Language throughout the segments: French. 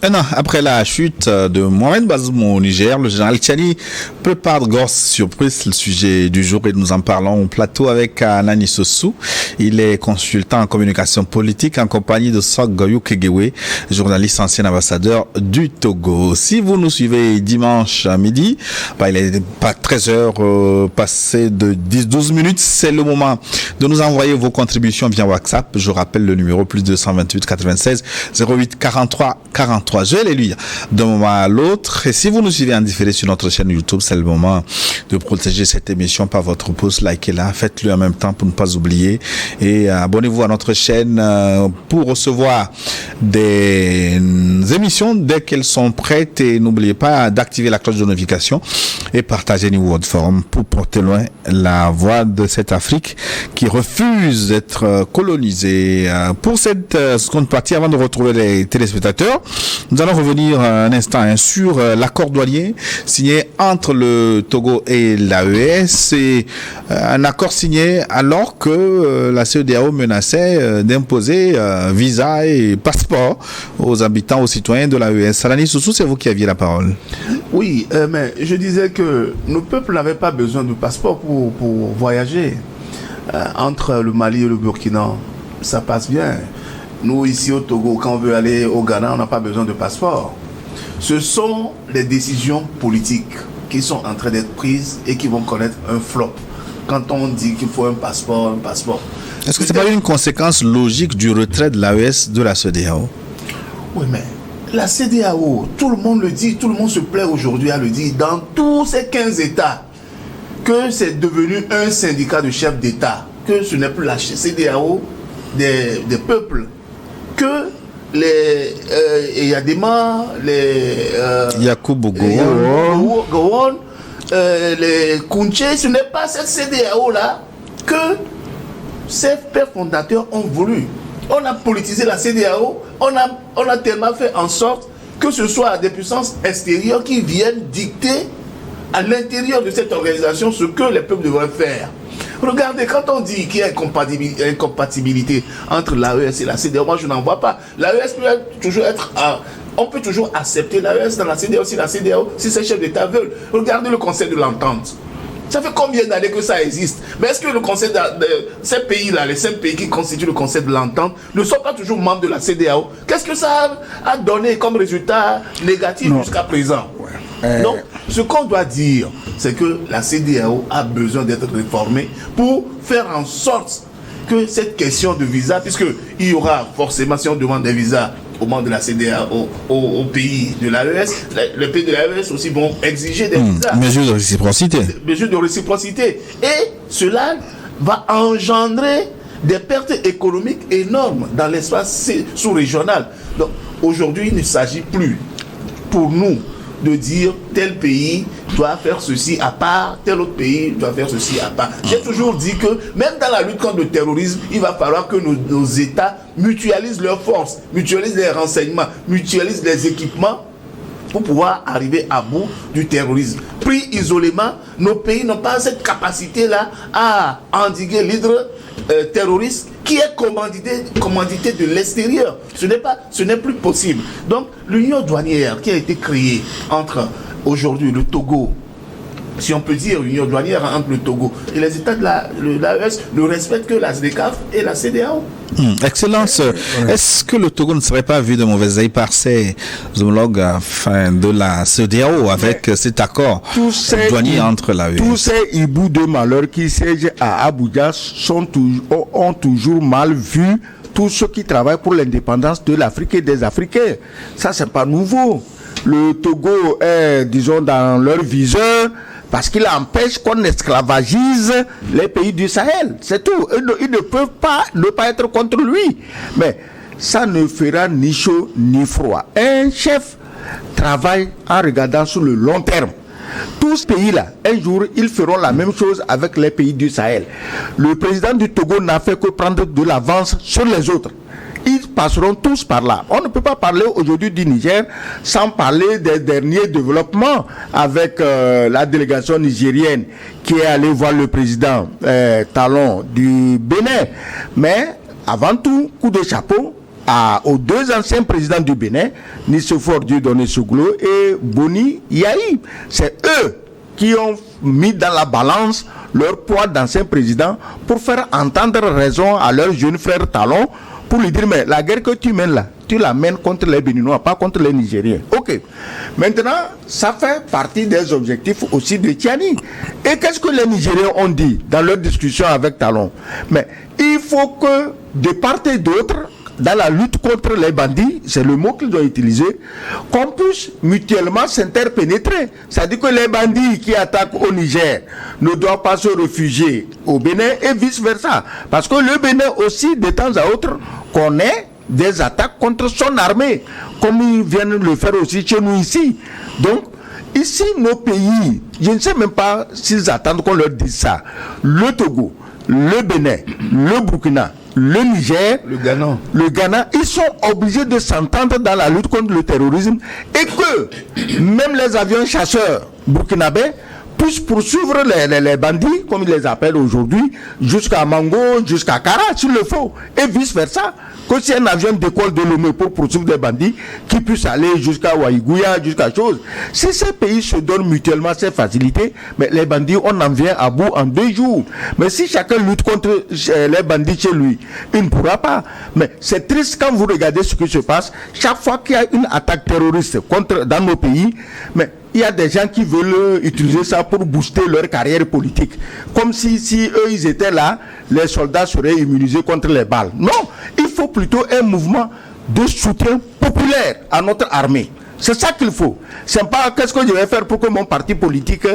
Un an après la chute de Mohamed Bazoum au Niger, le général Tchani prépare de grosses surprises. Le sujet du jour et nous en parlons au plateau avec Nani Sossou. Il est consultant en communication politique en compagnie de Sok Goyou Kegewe, journaliste ancien ambassadeur du Togo. Si vous nous suivez dimanche à midi, il est pas 13h passé de 10-12 minutes. C'est le moment de nous envoyer vos contributions via WhatsApp. Je rappelle le numéro plus 228 96 08 43 43. Je vais les lire d'un moment à l'autre. Et si vous nous suivez en différé sur notre chaîne YouTube, c'est le moment de protéger cette émission par votre pouce. Likez-la, faites-le en même temps pour ne pas oublier. Et abonnez-vous à notre chaîne pour recevoir des émissions dès qu'elles sont prêtes. Et n'oubliez pas d'activer la cloche de notification et partager New World Forum pour porter loin la voix de cette Afrique qui refuse d'être colonisée. Pour cette seconde partie, avant de retrouver les téléspectateurs, nous allons revenir un instant sur l'accord douanier signé entre le Togo et l'AES. C'est un accord signé alors que la CEDEAO menaçait d'imposer visa et passeport aux habitants, aux citoyens de l'AES. Nani Sossou, c'est vous qui aviez la parole. Oui, mais je disais que nos peuples n'avaient pas besoin de passeport pour voyager. Entre le Mali et le Burkina, ça passe bien. Nous, ici au Togo, quand on veut aller au Ghana, on n'a pas besoin de passeport. Ce sont les décisions politiques qui sont en train d'être prises et qui vont connaître un flop. Quand on dit qu'il faut un passeport. Est-ce que ce n'est pas une conséquence logique du retrait de l'AES de la CEDEAO? Oui, mais la CEDEAO, tout le monde le dit, tout le monde se plaît aujourd'hui à le dire, dans tous ces 15 États, que c'est devenu un syndicat de chefs d'État, que ce n'est plus la CEDEAO des peuples, que les Yadema, les Yakubu Gowon, les Kounché, ce n'est pas cette CEDEAO-là que ces pères fondateurs ont voulu. On a politisé la CEDEAO, on a tellement fait en sorte que ce soit des puissances extérieures qui viennent dicter à l'intérieur de cette organisation ce que les peuples devraient faire. Regardez, quand on dit qu'il y a incompatibilité entre l'AES et la CEDEAO, moi je n'en vois pas. L'AES peut toujours être... on peut toujours accepter l'AES dans la CEDEAO si ces chefs d'État veulent. Regardez le Conseil de l'Entente. Ça fait combien d'années que ça existe? Mais est-ce que le Conseil de ces pays-là, les 5 pays qui constituent le Conseil de l'Entente, ne sont pas toujours membres de la CEDEAO? Qu'est-ce que ça a donné comme résultat négatif jusqu'à présent? Donc, ce qu'on doit dire, c'est que la CEDEAO a besoin d'être réformée pour faire en sorte que cette question de visa, puisqu'il y aura forcément, si on demande des visas au membre de la CEDEAO, au pays de l'AES, les pays de l'AES aussi vont exiger des visas. Mesure de réciprocité. Mesure de réciprocité. Et cela va engendrer des pertes économiques énormes dans l'espace sous-régional. Donc, aujourd'hui, il ne s'agit plus pour nous de dire tel pays doit faire ceci à part, tel autre pays doit faire ceci à part. J'ai toujours dit que même dans la lutte contre le terrorisme, il va falloir que nos États mutualisent leurs forces, mutualisent les renseignements, mutualisent les équipements pour pouvoir arriver à bout du terrorisme. Pris isolément, nos pays n'ont pas cette capacité-là à endiguer l'hydre terroriste qui est commandité de l'extérieur. Ce n'est plus possible. Donc, l'union douanière qui a été créée entre aujourd'hui le Togo, si on peut dire union douanière entre le Togo et les États de l'AES, ne respectent que la SDECAF et la CEDEAO. Excellence. Est-ce que le Togo ne serait pas vu de mauvais œil par ses homologues de la CEDEAO avec cet accord douanier entre l'AES? Tous ces hiboux de malheur qui siègent à Abuja ont toujours mal vu tous ceux qui travaillent pour l'indépendance de l'Afrique et des Africains. Ça, c'est pas nouveau. Le Togo est, disons, dans leur viseur parce qu'il empêche qu'on esclavagise les pays du Sahel. C'est tout. Ils ne peuvent pas ne pas être contre lui. Mais ça ne fera ni chaud ni froid. Un chef travaille en regardant sur le long terme. Tous ces pays-là, un jour, ils feront la même chose avec les pays du Sahel. Le président du Togo n'a fait que prendre de l'avance sur les autres. Ils passeront tous par là. On ne peut pas parler aujourd'hui du Niger sans parler des derniers développements avec la délégation nigérienne qui est allée voir le président Talon du Bénin. Mais avant tout, coup de chapeau aux deux anciens présidents du Bénin, Nicéphore Dieudonné Soglo et Boni Yahi. C'est eux qui ont mis dans la balance leur poids d'anciens présidents pour faire entendre raison à leur jeune frère Talon, pour lui dire, mais la guerre que tu mènes là, tu la mènes contre les Béninois, pas contre les Nigériens. Ok. Maintenant, ça fait partie des objectifs aussi de Tiani. Et qu'est-ce que les Nigériens ont dit dans leur discussion avec Talon? Mais il faut que, de part et d'autre, dans la lutte contre les bandits, c'est le mot qu'ils ont utilisé, qu'on puisse mutuellement s'interpénétrer. C'est-à-dire que les bandits qui attaquent au Niger ne doivent pas se réfugier au Bénin et vice-versa. Parce que le Bénin aussi, de temps à autre, connaît des attaques contre son armée, comme ils viennent le faire aussi chez nous ici. Donc, ici, nos pays, je ne sais même pas s'ils attendent qu'on leur dise ça. Le Togo, le Bénin, le Burkina, le Niger, le Ghana, ils sont obligés de s'entendre dans la lutte contre le terrorisme et que même les avions chasseurs burkinabés puissent poursuivre les bandits, comme ils les appellent aujourd'hui, jusqu'à Mango, jusqu'à Kara, s'il le faut, et vice-versa. Que si un avion décolle de Lomé pour poursuivre des bandits, qui puisse aller jusqu'à Waïgouya, jusqu'à chose. Si ces pays se donnent mutuellement ces facilités, mais les bandits, on en vient à bout en 2 jours. Mais si chacun lutte contre les bandits chez lui, il ne pourra pas. Mais c'est triste quand vous regardez ce qui se passe. Chaque fois qu'il y a une attaque terroriste dans nos pays, mais il y a des gens qui veulent utiliser ça pour booster leur carrière politique. Comme si eux, ils étaient là, les soldats seraient immunisés contre les balles. Non, il faut plutôt un mouvement de soutien populaire à notre armée. C'est ça qu'il faut. C'est pas qu'est-ce que je vais faire pour que mon parti politique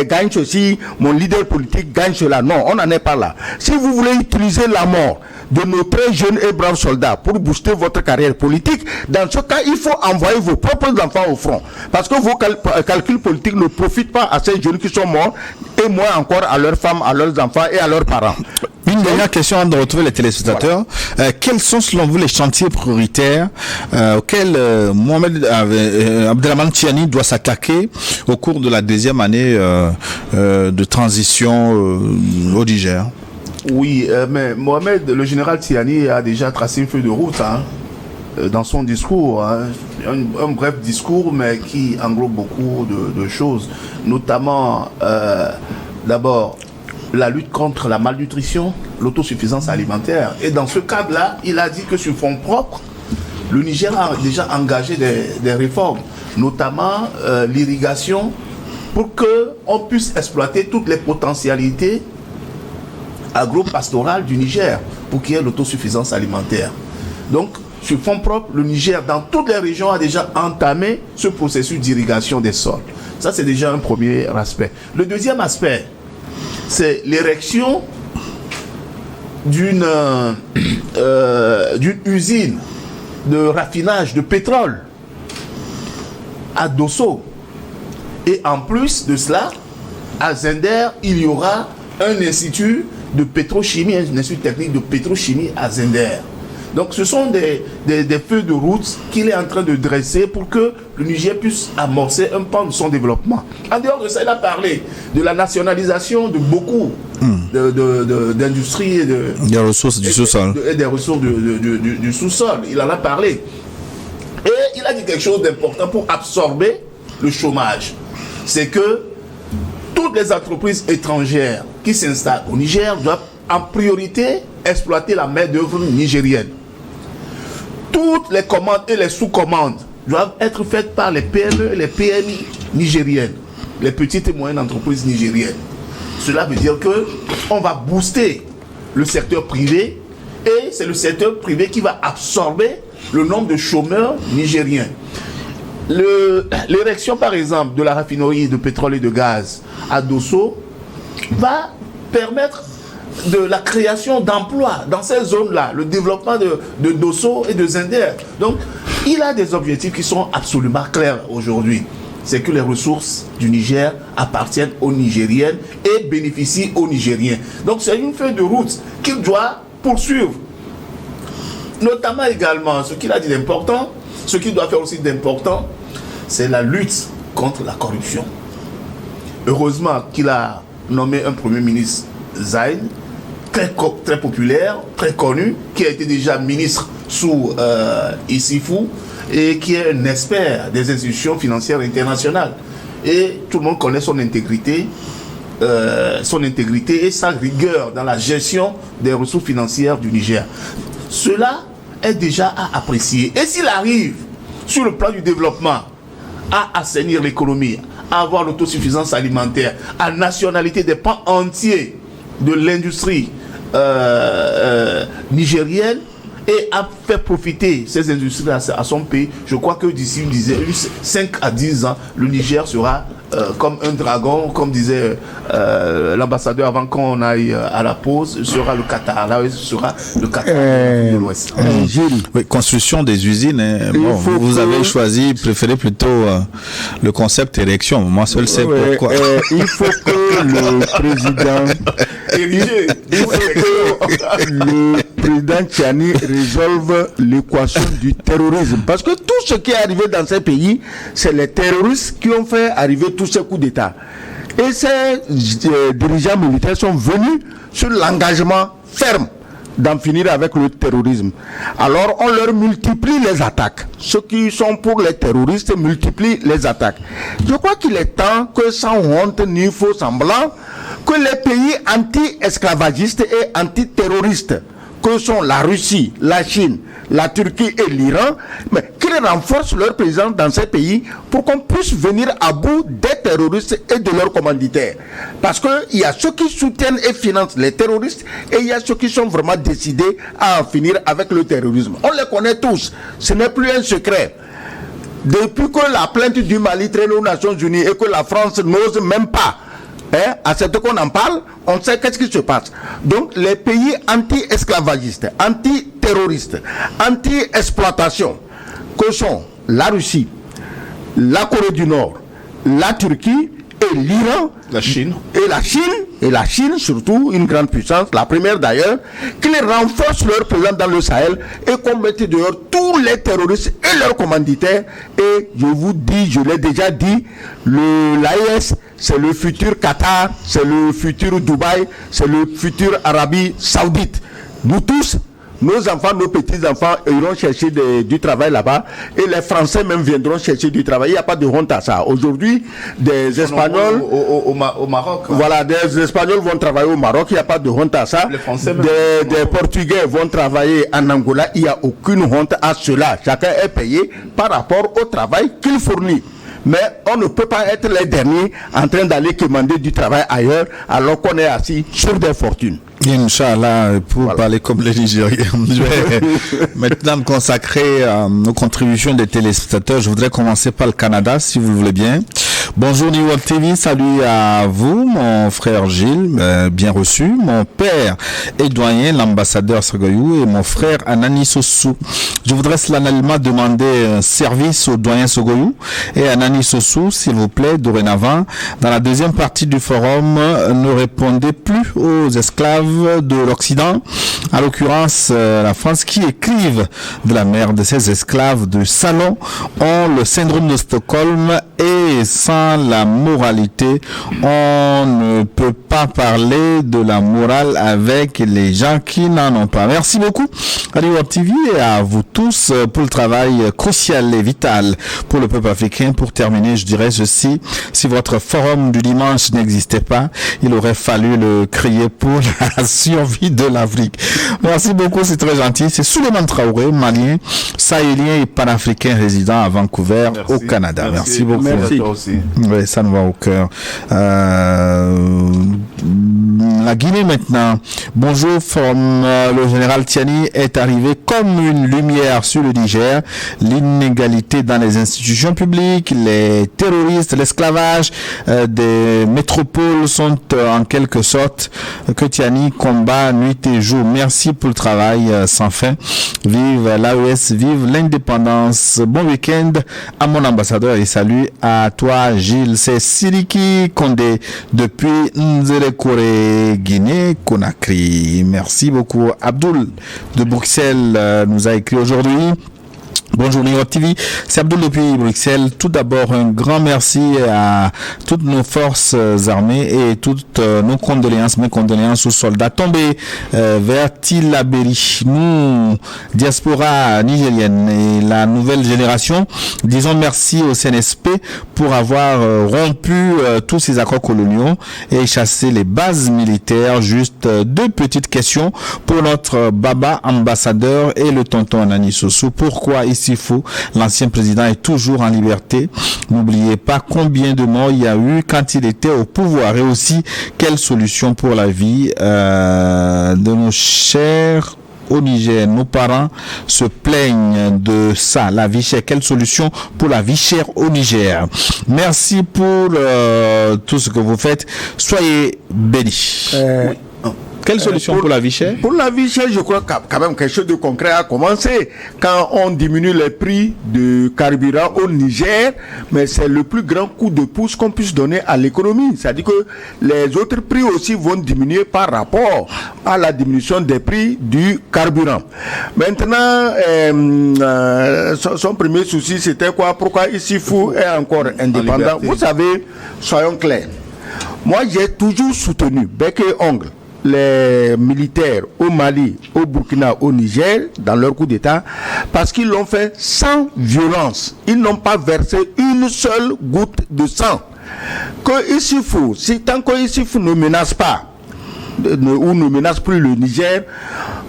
gagne ceci, mon leader politique gagne cela. Non, on n'en est pas là. Si vous voulez utiliser la mort de nos très jeunes et braves soldats pour booster votre carrière politique, dans ce cas, il faut envoyer vos propres enfants au front. Parce que vos calculs politiques ne profitent pas à ces jeunes qui sont morts, et moins encore à leurs femmes, à leurs enfants et à leurs parents. Une dernière question avant de retrouver les téléspectateurs. Voilà. Quels sont selon vous les chantiers prioritaires auxquels Mohamed Abdelrahmane Tiani doit s'attaquer au cours de la deuxième année de transition au Niger? Oui, mais Mohamed, le général Tiani a déjà tracé une feuille de route dans son discours. Un bref discours, mais qui englobe beaucoup de choses. Notamment, d'abord, la lutte contre la malnutrition, l'autosuffisance alimentaire. Et dans ce cadre-là, il a dit que sur fonds propres, le Niger a déjà engagé des réformes, notamment l'irrigation, pour qu'on puisse exploiter toutes les potentialités agro-pastorales du Niger, pour qu'il y ait l'autosuffisance alimentaire. Donc, sur fonds propres, le Niger, dans toutes les régions, a déjà entamé ce processus d'irrigation des sols. Ça, c'est déjà un premier aspect. Le deuxième aspect, c'est l'érection d'une usine de raffinage de pétrole à Dosso. Et en plus de cela, à Zender, il y aura un institut de pétrochimie, un institut technique de pétrochimie à Zender. Donc ce sont des feux de route qu'il est en train de dresser pour que le Niger puisse amorcer un pan de son développement. En dehors de ça, il a parlé de la nationalisation de beaucoup d'industries et des ressources du sous-sol. Des ressources du sous-sol. Il en a parlé. Et il a dit quelque chose d'important pour absorber le chômage. C'est que toutes les entreprises étrangères qui s'installent au Niger doivent en priorité exploiter la main-d'œuvre nigérienne. Toutes les commandes et les sous-commandes doivent être faites par les PME et les PMI nigériennes, les petites et moyennes entreprises nigériennes. Cela veut dire qu'on va booster le secteur privé et c'est le secteur privé qui va absorber le nombre de chômeurs nigériens. L'érection, par exemple, de la raffinerie de pétrole et de gaz à Dosso va permettre de la création d'emplois dans ces zones-là, le développement de Dosso et de Zender. Donc, il a des objectifs qui sont absolument clairs aujourd'hui. C'est que les ressources du Niger appartiennent aux Nigériennes et bénéficient aux Nigériens. Donc, c'est une feuille de route qu'il doit poursuivre. Notamment également, ce qu'il a dit d'important, ce qu'il doit faire aussi d'important, c'est la lutte contre la corruption. Heureusement qu'il a nommé un Premier ministre Zaïd, très populaire, très connu, qui a été déjà ministre sous Issifou, et qui est un expert des institutions financières internationales. Et tout le monde connaît son intégrité et sa rigueur dans la gestion des ressources financières du Niger. Cela est déjà à apprécier. Et s'il arrive, sur le plan du développement, à assainir l'économie, à avoir l'autosuffisance alimentaire, à nationalité des pans entiers de l'industrie nigérienne, et à faire profiter ces industries à son pays, je crois que d'ici 5 à 10 ans, le Niger sera comme un dragon, comme disait l'ambassadeur avant qu'on aille à la pause, sera le Qatar. Là, sera le Qatar de l'Ouest. Oui, construction des usines. Vous avez préféré plutôt le concept érection. Moi seul sais pourquoi. Il faut que le président... le président Tchani résolve l'équation du terrorisme. Parce que tout ce qui est arrivé dans ces pays, c'est les terroristes qui ont fait arriver tous ces coups d'État. Et ces dirigeants militaires sont venus sur l'engagement ferme d'en finir avec le terrorisme. Alors on leur multiplie les attaques. Ceux qui sont pour les terroristes multiplient les attaques. Je crois qu'il est temps que, sans honte ni faux semblant, que les pays anti-esclavagistes et anti-terroristes, que sont la Russie, la Chine, la Turquie et l'Iran, mais qu'ils renforcent leur présence dans ces pays pour qu'on puisse venir à bout des terroristes et de leurs commanditaires. Parce qu'il y a ceux qui soutiennent et financent les terroristes et il y a ceux qui sont vraiment décidés à en finir avec le terrorisme. On les connaît tous, ce n'est plus un secret. Depuis que la plainte du Mali traîne aux Nations Unies et que la France n'ose même pas, à ce qu'on en parle, on sait qu'est-ce qui se passe. Donc les pays anti-esclavagistes, anti-terroristes, anti-exploitation, que sont la Russie, la Corée du Nord, la Turquie et l'Iran, la Chine surtout, une grande puissance, la première d'ailleurs, qu'ils renforcent leur présence dans le Sahel et qu'on mette dehors tous les terroristes et leurs commanditaires. Et je vous dis, je l'ai déjà dit, l'AES, c'est le futur Qatar, c'est le futur Dubaï, c'est le futur Arabie Saoudite. Nous tous, nos enfants, nos petits-enfants iront chercher du travail là-bas et les Français même viendront chercher du travail. Il n'y a pas de honte à ça. Aujourd'hui, des Espagnols... Au Maroc. Voilà, des Espagnols vont travailler au Maroc, il n'y a pas de honte à ça. Les Français même des Portugais vont travailler en Angola, il n'y a aucune honte à cela. Chacun est payé par rapport au travail qu'il fournit. Mais on ne peut pas être les derniers en train d'aller commander du travail ailleurs alors qu'on est assis sur des fortunes. Inch'Allah, pour parler comme les Nigériens, je vais maintenant me consacrer aux contributions des téléspectateurs. Je voudrais commencer par le Canada, si vous le voulez bien. Bonjour New York TV, salut à vous, mon frère Gilles, bien reçu, mon père et doyen, l'ambassadeur Sergoyou, et mon frère Anani Sossou. Je voudrais solennellement demander un service au doyen Sergoyou et Anani Sossou, s'il vous plaît, dorénavant. Dans la deuxième partie du forum, ne répondez plus aux esclaves de l'Occident, à l'occurrence la France, qui écrivent de la merde. Ces esclaves de salon ont le syndrome de Stockholm et sans la moralité, on ne peut pas parler de la morale avec les gens qui n'en ont pas. Merci beaucoup à New TV et à vous tous pour le travail crucial et vital pour le peuple africain. Pour terminer, je dirais ceci: si votre forum du dimanche n'existait pas, il aurait fallu le créer pour la survie de l'Afrique. Merci beaucoup, c'est très gentil. C'est Souleymane Traoré, malien, sahélien et panafricain résident à Vancouver, au Canada. Merci beaucoup. Merci. Toi aussi. Oui, ça nous va au cœur. La Guinée maintenant. Bonjour, le général Tiani est arrivé comme une lumière sur le Niger. L'inégalité dans les institutions publiques, les terroristes, l'esclavage des métropoles sont en quelque sorte que Tiani combat nuit et jour. Merci pour le travail sans fin. Vive l'AES, vive l'indépendance. Bon week-end à mon ambassadeur et salut à toi Gilles. C'est Siriki Kondé depuis Nzerekore, Guinée, Conakry. Merci beaucoup. Abdul de Bruxelles nous a écrit aujourd'hui: Bonjour New York TV, c'est Abdoul depuis Bruxelles. Tout d'abord, un grand merci à toutes nos forces armées et toutes nos condoléances, mes condoléances aux soldats tombés vers Tillabéri. Nous, diaspora nigérienne et la nouvelle génération, disons merci au CNSP pour avoir rompu tous ces accords coloniaux et chassé les bases militaires. Juste deux petites questions pour notre Baba ambassadeur et le tonton Anani Sossou. Pourquoi Issoufou, l'ancien président, est toujours en liberté? N'oubliez pas combien de morts il y a eu quand il était au pouvoir, et aussi quelle solution pour la vie de nos chers au Niger. Nos parents se plaignent de ça, la vie chère. Quelle solution pour la vie chère au Niger? Merci pour tout ce que vous faites. Soyez bénis. Oui. Quelle solution pour la vie chère? Pour la vie chère, je crois quand même quelque chose de concret a commencé. Quand on diminue les prix de carburant au Niger, mais c'est le plus grand coup de pouce qu'on puisse donner à l'économie. C'est-à-dire que les autres prix aussi vont diminuer par rapport à la diminution des prix du carburant. Maintenant, son premier souci, c'était quoi? Pourquoi Issoufou est encore indépendant? Vous savez, soyons clairs. Moi, j'ai toujours soutenu, bec et ongle, les militaires au Mali, au Burkina, au Niger, dans leur coup d'État, parce qu'ils l'ont fait sans violence. Ils n'ont pas versé une seule goutte de sang. Que Issoufou, tant que Issoufou ne menace pas, ou ne menace plus le Niger,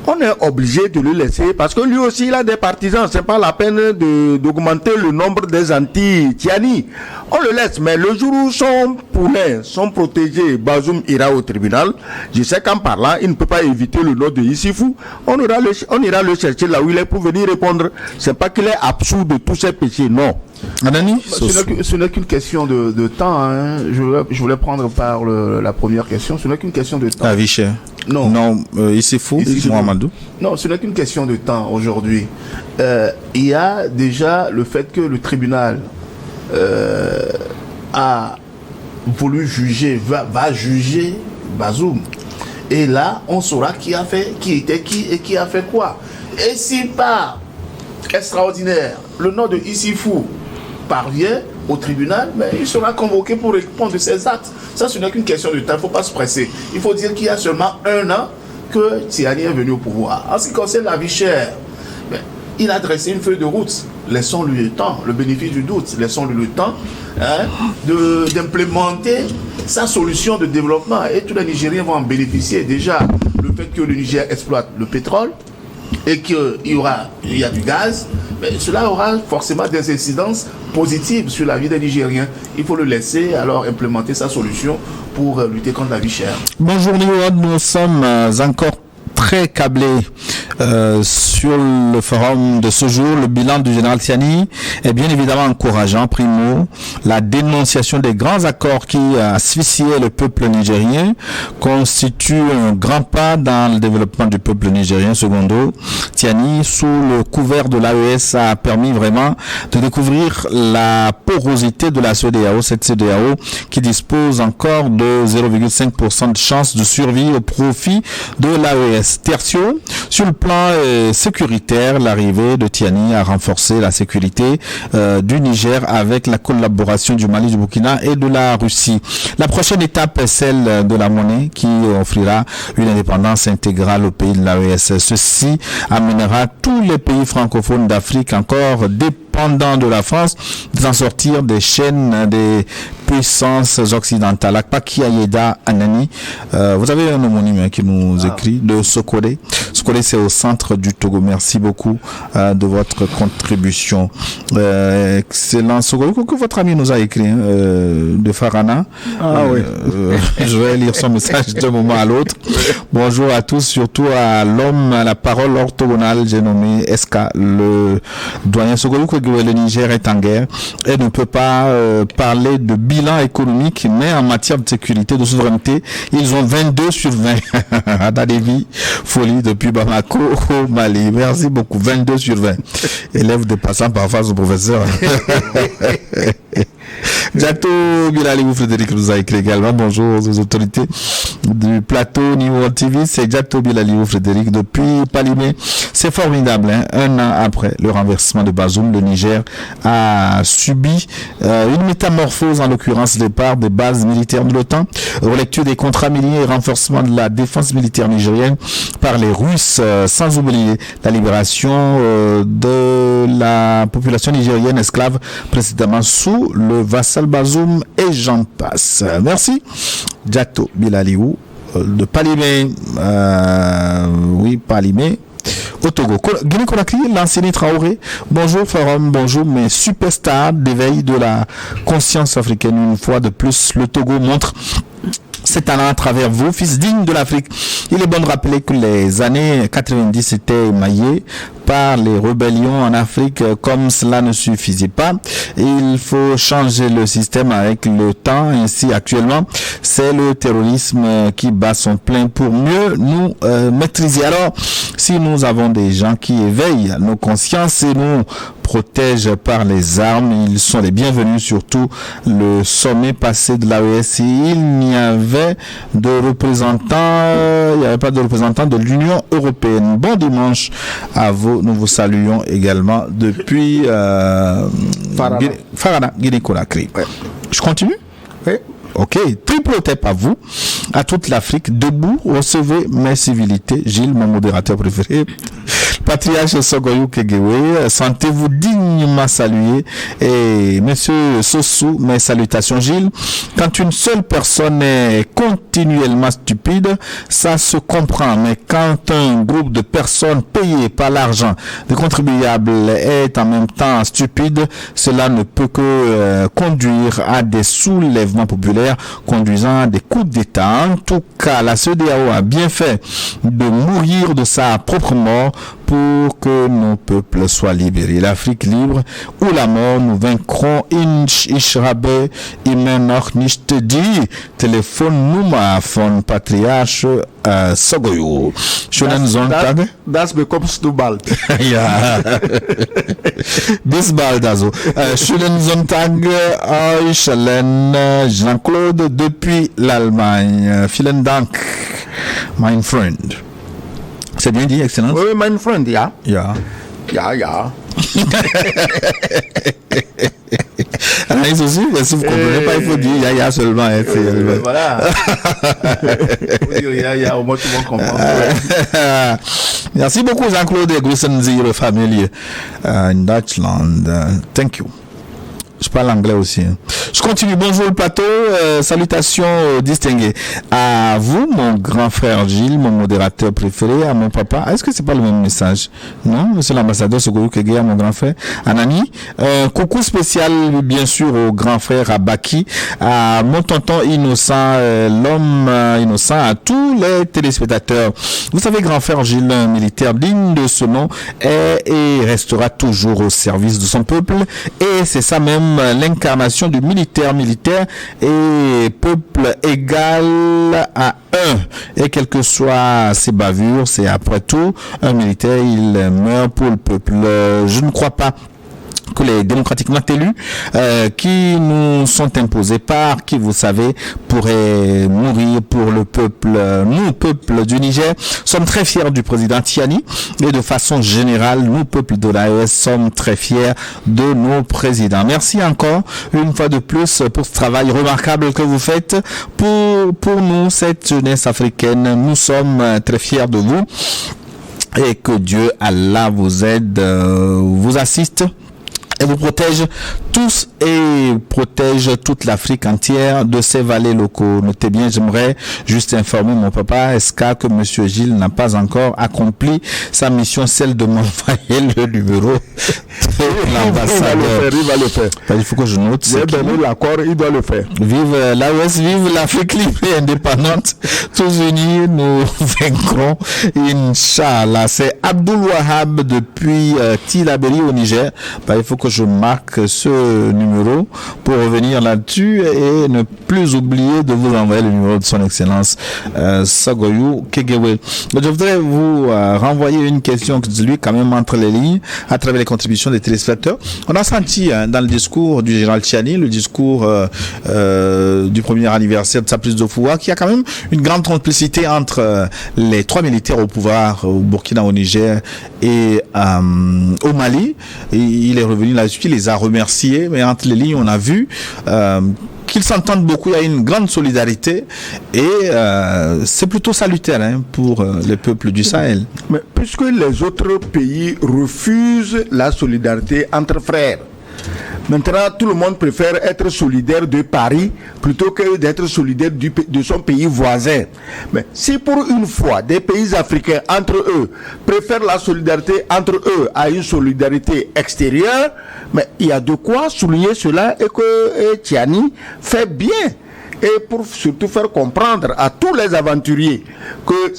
on est obligé de le laisser, parce que lui aussi il a des partisans. C'est pas la peine d'augmenter le nombre des anti-Tiani. On le laisse, mais le jour où son poulain, son protégé Bazoum ira au tribunal, je sais qu'en parlant il ne peut pas éviter le nom de Issoufou. On ira le chercher là où il est pour venir répondre. C'est pas qu'il est absous de tous ses péchés, non. Anani, ce n'est qu'une question de temps. Hein. Je voulais prendre par la première question. Ce n'est qu'une question de temps. La vie chère. Non, Issoufou, Mohamedou. Non, ce n'est qu'une question de temps aujourd'hui. Il y a déjà le fait que le tribunal a voulu juger, va juger Bazoum. Et là, on saura qui était qui et qui a fait quoi. Et si par extraordinaire, le nom de Issoufou parvient au tribunal, mais il sera convoqué pour répondre de ses actes. Ça, ce n'est qu'une question de temps, il ne faut pas se presser. Il faut dire qu'il y a seulement 1 an que Tiani est venu au pouvoir. En ce qui concerne la vie chère, il a dressé une feuille de route. Laissons-lui le temps, le bénéfice du doute, laissons-lui le temps d'implémenter sa solution de développement. Et tous les Nigériens vont en bénéficier. Déjà, le fait que le Niger exploite le pétrole et qu'il y a du gaz, mais cela aura forcément des incidences positives sur la vie des Nigériens. Il faut le laisser alors implémenter sa solution pour lutter contre la vie chère. Bonjour Léon, nous sommes encore très câblé sur le forum de ce jour. Le bilan du général Tiani est bien évidemment encourageant. Primo, la dénonciation des grands accords qui asphyxiaient le peuple nigérien constitue un grand pas dans le développement du peuple nigérien. Secondo, Tiani, sous le couvert de l'AES, a permis vraiment de découvrir la porosité de la CEDEAO, cette CEDEAO qui dispose encore de 0,5% de chance de survie au profit de l'AES. Tertio, sur le plan sécuritaire, l'arrivée de Tiani a renforcé la sécurité du Niger avec la collaboration du Mali, du Burkina et de la Russie. La prochaine étape est celle de la monnaie qui offrira une indépendance intégrale au pays de l'AES. Ceci amènera tous les pays francophones d'Afrique encore dépendants de la France d'en sortir des chaînes des puissances occidentales. Akpaki Ayeda Anani, vous avez un homonyme qui nous écrit de Sokode. Sokode, c'est au centre du Togo. Merci beaucoup de votre contribution. Excellent Sokode, que votre ami nous a écrit de Farana. Je vais lire son message d'un moment à l'autre. Bonjour à tous, surtout à l'homme à la parole orthogonale, j'ai nommé Eska, le doyen Sokode. Le Niger est en guerre et ne peut pas parler de bilan économique, mais en matière de sécurité, de souveraineté, ils ont 22 sur 20. Adadevi, folie depuis Bamako au Mali. Merci beaucoup. 22 sur 20. Élève dépassant parfois ce professeur. Jato Bilaliou Frédéric nous a écrit également. Bonjour aux autorités du plateau Niveau TV. C'est Jato Bilaliou Frédéric depuis Palimé. C'est formidable. Un an après le renversement de Bazoum, le Niger a subi une métamorphose, en l'occurrence départ des bases militaires de l'OTAN, relecture des contrats miniers et renforcement de la défense militaire nigérienne par les Russes, sans oublier la libération de la population nigérienne esclave précédemment sous le vassal Bazoum, et j'en passe. Merci Jato Bilaliou de Palimé, Palimé au Togo. Guinée-Conakry, l'enseignant Traoré. Bonjour Forum, bonjour mes superstars d'éveil de la conscience africaine. Une fois de plus, le Togo montre ses talents à travers vous, fils dignes de l'Afrique. Il est bon de rappeler que les années 90 étaient émaillées par les rébellions en Afrique. Comme cela ne suffisait pas, il faut changer le système avec le temps. Ainsi, actuellement, c'est le terrorisme qui bat son plein pour mieux nous maîtriser. Alors, si nous avons des gens qui éveillent nos consciences et nous protègent par les armes, ils sont les bienvenus. Surtout le sommet passé de l'AES, il n'y avait pas de représentant de l'Union européenne. Bon dimanche à vous. Nous vous saluons également depuis Farana, Guinée-Conakry. Ouais. Je continue? Oui. Ok, triple tape à vous, à toute l'Afrique, debout, recevez mes civilités. Gilles, mon modérateur préféré. Patriarche Sogoyou Kegewe, sentez-vous dignement salué. Et monsieur Sossou, mes salutations. Gilles, quand une seule personne est continuellement stupide, ça se comprend. Mais quand un groupe de personnes payées par l'argent des contribuables est en même temps stupide, cela ne peut que conduire à des soulèvements populaires conduisant à des coups d'État. En tout cas, la CEDEAO a bien fait de mourir de sa propre mort pour que nos peuples soient libérés. L'Afrique libre ou la mort, nous vaincrons. Inch Ishrabe Imenoch Nishtedi. Téléphone Nouma von Patriarche Sogoyo. Schönen Sonntag. Das bekommst du bald. Ja. Bis bald also. Schönen Sonntag euch allen. Jean-Claude depuis l'Allemagne. Vielen Dank, mein Freund. C'est bien dit, Excellence? Oui, mein Freund, ja. Ja. Ja, ja. Anaïs aussi, mais si vous ne comprenez pas, il faut dire ya seulement. Voilà. Il faut dire ya, au moins tout le monde comprend. Merci beaucoup, Jean-Claude Grussen, Ihre Familie in Deutschland. Thank you. Je parle anglais aussi. Je continue. Bonjour le plateau. Salutations distinguées à vous, mon grand frère Gilles, mon modérateur préféré, à mon papa. Est-ce que c'est pas le même message? Non, monsieur l'ambassadeur Sogoyou Kege, à mon grand frère Anani. Coucou spécial, bien sûr, au grand frère Abaki, à mon tonton innocent, l'homme innocent, à tous les téléspectateurs. Vous savez, grand frère Gilles, un militaire digne de ce nom, est et restera toujours au service de son peuple. Et c'est ça même, l'incarnation du militaire et peuple égal à un. Et quelles que soient ses bavures, c'est après tout un militaire, il meurt pour le peuple. Je ne crois pas que les démocratiquement élus qui nous sont imposés par qui, vous savez, pourraient mourir pour le peuple. Nous, peuple du Niger, sommes très fiers du président Tiani et de façon générale, nous, peuple de l'AES, sommes très fiers de nos présidents. Merci encore une fois de plus pour ce travail remarquable que vous faites pour nous, cette jeunesse africaine. Nous sommes très fiers de vous et que Dieu, Allah, vous aide, vous assiste et vous protège tous et protège toute l'Afrique entière de ces vallées locaux. Notez bien, j'aimerais juste informer mon papa SK que monsieur Gilles n'a pas encore accompli sa mission, celle de m'envoyer le numéro de l'ambassadeur. Il va le faire. Il faut que je note. J'ai donné l'accord, il doit le faire. Vive l'AES, vive l'Afrique libre et indépendante. Tous unis, nous vaincrons. Inch'Allah. C'est Abdul Wahab depuis Tilaberi au Niger. Il faut que je marque ce numéro pour revenir là-dessus et ne plus oublier de vous envoyer le numéro de son excellence Sagoyou Kegewe. Je voudrais vous renvoyer une question que lui quand même entre les lignes à travers les contributions des téléspectateurs. On a senti dans le discours du général Tchiani, le discours du premier anniversaire de sa prise de pouvoir, qu'il y a quand même une grande complicité entre les trois militaires au pouvoir au Burkina, au Niger et au Mali. Et il est revenu là-dessus, il les a remerciés, mais entre les lignes, on a vu qu'ils s'entendent beaucoup, il y a une grande solidarité et c'est plutôt salutaire pour les peuples du Sahel. Mais puisque les autres pays refusent la solidarité entre frères, maintenant tout le monde préfère être solidaire de Paris plutôt que d'être solidaire de son pays voisin. Mais si pour une fois des pays africains entre eux préfèrent la solidarité entre eux à une solidarité extérieure, mais il y a de quoi souligner cela et que Tchiani fait bien. Et pour surtout faire comprendre à tous les aventuriers que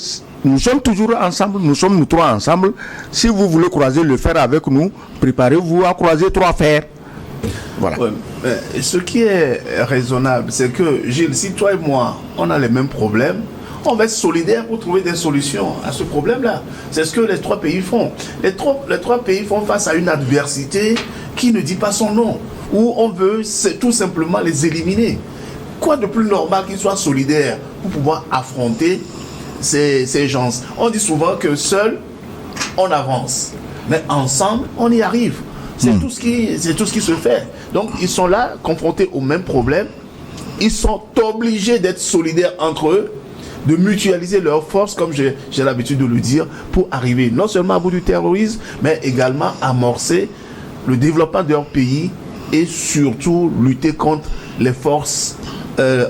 nous sommes toujours ensemble, nous sommes nous trois ensemble. Si vous voulez croiser le fer avec nous, préparez-vous à croiser trois fers. Voilà. Ouais, ce qui est raisonnable, c'est que Gilles, si toi et moi, on a les mêmes problèmes, on va être solidaires pour trouver des solutions à ce problème-là. C'est ce que les trois pays font. Les trois pays font face à une adversité qui ne dit pas son nom, où on veut tout simplement les éliminer. Quoi de plus normal qu'ils soient solidaires pour pouvoir affronter ces gens. On dit souvent que seul, on avance, mais ensemble, on y arrive. C'est tout ce qui se fait. Donc, ils sont là, confrontés au même problème. Ils sont obligés d'être solidaires entre eux, de mutualiser leurs forces, comme j'ai l'habitude de le dire, pour arriver non seulement à bout du terrorisme, mais également amorcer le développement de leur pays et surtout lutter contre les forces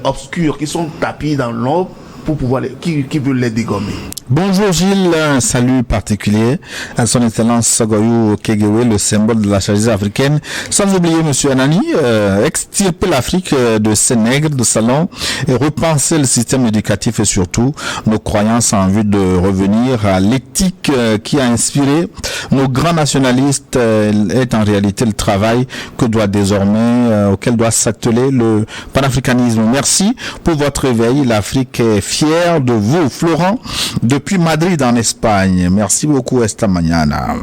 obscures qui sont tapis dans l'ombre pour pouvoir qui veulent les dégommer. Bonjour Gilles, un salut particulier à son excellence Sagoyou Kegewe, le symbole de la charité africaine. Sans oublier monsieur Anani, extirper l'Afrique de ses nègres de salon et repenser le système éducatif et surtout nos croyances en vue de revenir à l'éthique qui a inspiré nos grands nationalistes est en réalité le travail que doit désormais, auquel doit s'atteler le panafricanisme. Merci pour votre éveil. L'Afrique est fière de vous. Florent, depuis Madrid en Espagne. Merci beaucoup, esta mañana.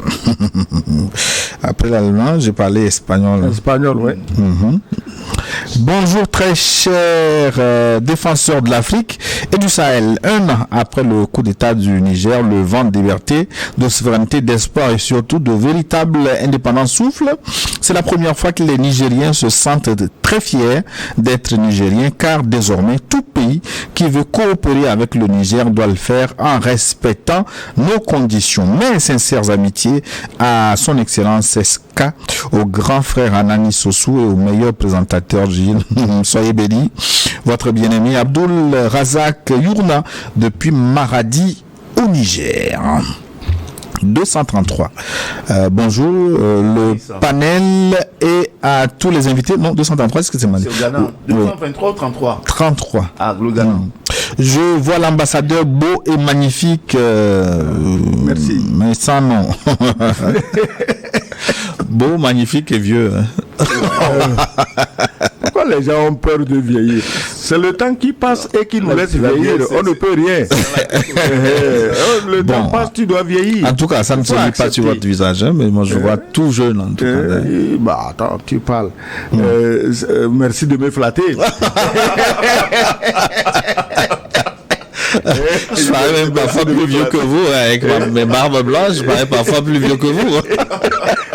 Après l'allemand, j'ai parlé espagnol. Espagnol, oui. Bonjour très chers défenseurs de l'Afrique et du Sahel. Un an après le coup d'État du Niger, le vent de liberté, de souveraineté, d'espoir et surtout de véritable indépendance souffle. C'est la première fois que les Nigériens se sentent très fiers d'être Nigériens, car désormais tout pays qui veut coopérer avec le Niger doit le faire en respectant nos conditions. Mes sincères amitiés à son excellence SK, au grand frère Anani Sossou et au meilleur présentateur Gilles. Soyez bénis. Votre bien-aimé Abdul Razak Yourna depuis Maradi au Niger. 233. Bonjour, le panel et à tous les invités. Non, 233, est-ce que c'est mal? C'est au Ghana. 223 ou 33? 33. Ah, le Ghana. Je vois l'ambassadeur beau et magnifique. Merci. Mais sans nom. Beau, magnifique et vieux. Pourquoi les gens ont peur de vieillir? C'est le temps qui passe et qui nous laisse vieillir. On ne peut rien. Le temps passe, tu dois vieillir. En tout cas, ça ne se lit pas sur votre visage, mais moi je vois tout jeune en tout cas. Bah attends, tu parles. Merci de me flatter. Je parais même parfois plus vieux que vous, avec mes barbes blanches, je parais parfois plus vieux que vous.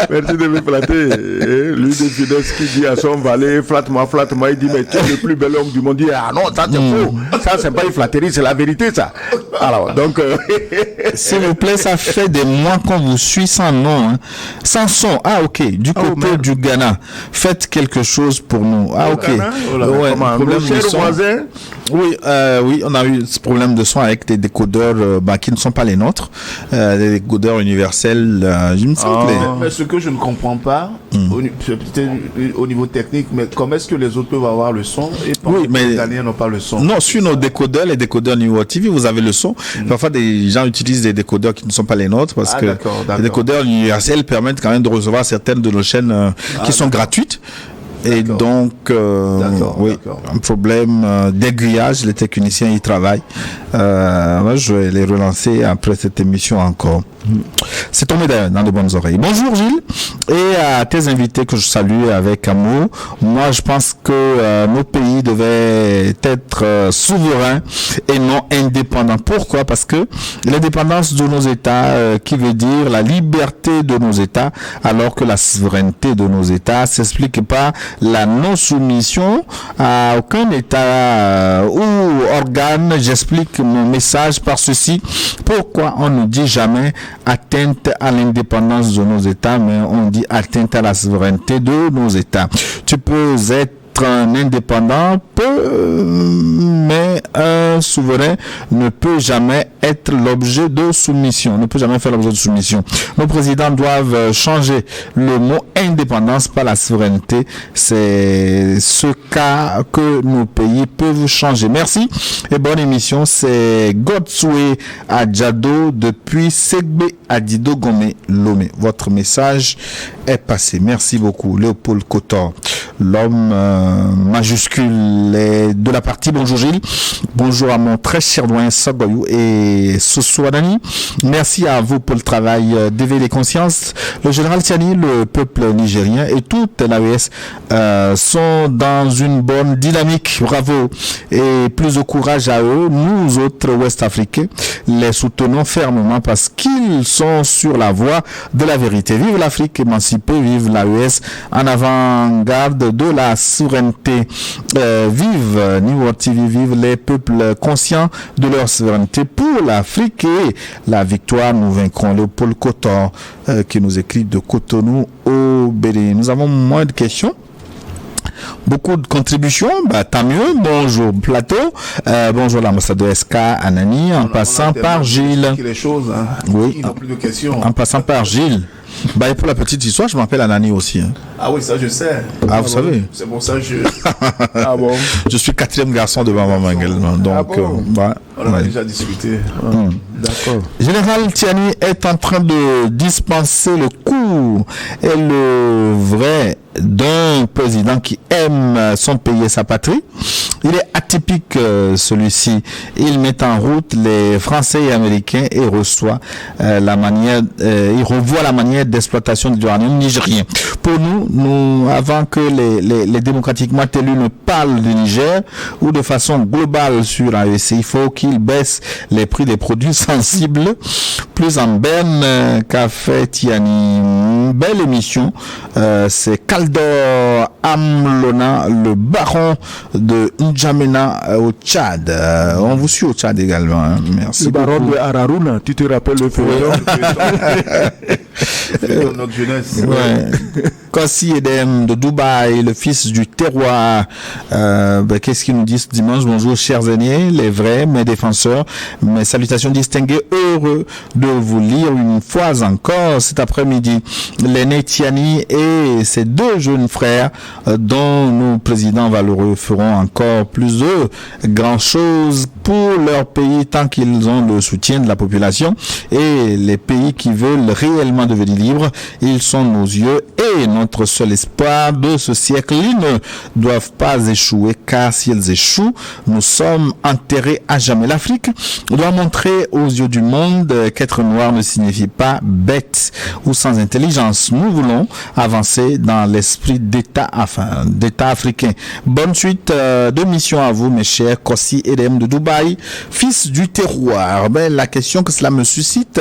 Merci de me flatter. Lui de Fidesz qui dit à son valet, flatte-moi, il dit, mais tu es le plus bel homme du monde. Il dit, ah non, ça c'est faux. Ça c'est pas une flatterie, c'est la vérité ça. Alors, donc... S'il vous plaît, ça fait des mois qu'on vous suit sans nom. Hein. Sans son. Ah ok, du côté du Ghana. Faites quelque chose pour nous. Ah ok. Ouais, problème de son. Voisin. Oui, oui, on a eu ce problème de son avec des décodeurs qui ne sont pas les nôtres, des décodeurs universels. Je me sens mais ce que que je ne comprends pas, peut-être au niveau technique, mais comment est-ce que les autres peuvent avoir le son et pendant que les Ghanéens n'ont pas le son? Non, sur nos décodeurs, les décodeurs New World TV, vous avez le son. Parfois, des gens utilisent des décodeurs qui ne sont pas les nôtres parce que les décodeurs universels permettent quand même de recevoir certaines de nos chaînes qui sont gratuites. Et donc, un problème d'aiguillage, les techniciens y travaillent. Moi, je vais les relancer après cette émission encore. C'est tombé dans de bonnes oreilles. Bonjour Gilles, et à tes invités que je salue avec amour. Moi, je pense que nos pays devaient être souverains et non indépendants. Pourquoi? Parce que l'indépendance de nos États, qui veut dire la liberté de nos États, alors que la souveraineté de nos États s'explique par la non-soumission à aucun État ou organe. J'explique mon message par ceci. Pourquoi on ne dit jamais atteinte à l'indépendance de nos États, mais on dit atteinte à la souveraineté de nos États. Tu peux être un indépendant, mais un souverain ne peut jamais être l'objet de soumission, ne peut jamais faire l'objet de soumission. Nos présidents doivent changer le mot indépendance par la souveraineté. C'est ce cas que nos pays peuvent changer. Merci et bonne émission. C'est Godswe Adjado depuis Segbe Adido Gome Lomé. Votre message est passé. Merci beaucoup. Léopold Kotor, l'homme majuscule de la partie. Bonjour Gilles, bonjour à mon très cher doyen Sagoyou et Sosouadani. Merci à vous pour le travail d'éveiller les consciences. Le général Tiani, le peuple nigérien et toute l'AES sont dans une bonne dynamique. Bravo et plus de courage à eux. Nous autres Ouest-Africains les soutenons fermement parce qu'ils sont sur la voie de la vérité. Vive l'Afrique émancipée, vive l'AES en avant-garde de la souveraineté. Vive New World TV, vive les peuples conscients de leur souveraineté pour l'Afrique et la victoire. Nous vaincrons. Léopold Kotor qui nous écrit de Cotonou au Bénin. Nous avons moins de questions. Beaucoup de contributions, tant mieux. Bonjour Plateau, bonjour l'ambassadeur SK Anani, en passant par Gilles. Les choses, hein. Oui, plus de questions. En passant par Gilles. Et pour la petite histoire, je m'appelle Anani aussi. Hein. Ah oui, ça je sais. Ah, vous savez. C'est pour ça que je... Ah bon. Je suis 4e garçon de maman également. Donc, on a déjà discuté. D'accord. Général Tiani est en train de dispenser le cours et le vrai d'un président qui aime son pays et sa patrie. Il est atypique celui-ci. Il met en route les Français et Américains et reçoit il revoit la manière d'exploitation du uranium nigérien. Pour nous, avant que les démocratiquement élus ne parlent du Niger ou de façon globale sur AEC, il faut qu'ils baissent les prix des produits sensibles. Plus en berne qu'a fait Tiani. Belle émission. C'est Kaldor Amlona, le baron de N'Djamena au Tchad. On vous suit au Tchad également. Hein. Merci. Le baron de Araruna, tu te rappelles le président? Notre jeunesse. Ouais. Kossi Edem de Dubaï, le fils du terroir. Qu'est-ce qu'il nous dit ce dimanche? Bonjour chers aînés, les vrais, mes défenseurs, mes salutations distinguées, heureux de vous lire une fois encore cet après-midi. L'aîné Tiani et ses deux jeunes frères, dont nos présidents valeureux feront encore plus de grandes choses pour leur pays tant qu'ils ont le soutien de la population et les pays qui veulent réellement devenir libres. Ils sont nos yeux et notre seul espoir de ce siècle. Ils ne doivent pas échouer car s'ils échouent, nous sommes enterrés à jamais. L'Afrique doit montrer aux yeux du monde qu'être noir ne signifie pas bête ou sans intelligence. Nous voulons avancer dans l'esprit d'État africain. Bonne suite de mission à vous, mes chers Kossi Edem de Dubaï, fils du terroir. La question que cela me suscite,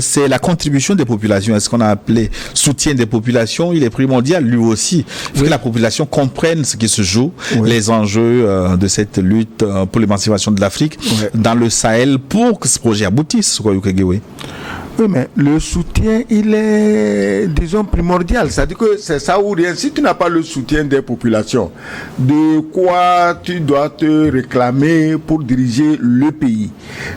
c'est la contribution des populations. Est-ce qu'on a appelé soutien des populations? Il est primordial, lui aussi, que la population comprenne ce qui se joue, les enjeux de cette lutte pour l'émancipation de l'Afrique dans le Sahel pour que ce projet aboutisse. Oui, mais le soutien, il est, disons, primordial. C'est-à-dire que c'est ça ou rien. Si tu n'as pas le soutien des populations, de quoi tu dois te réclamer pour diriger le pays?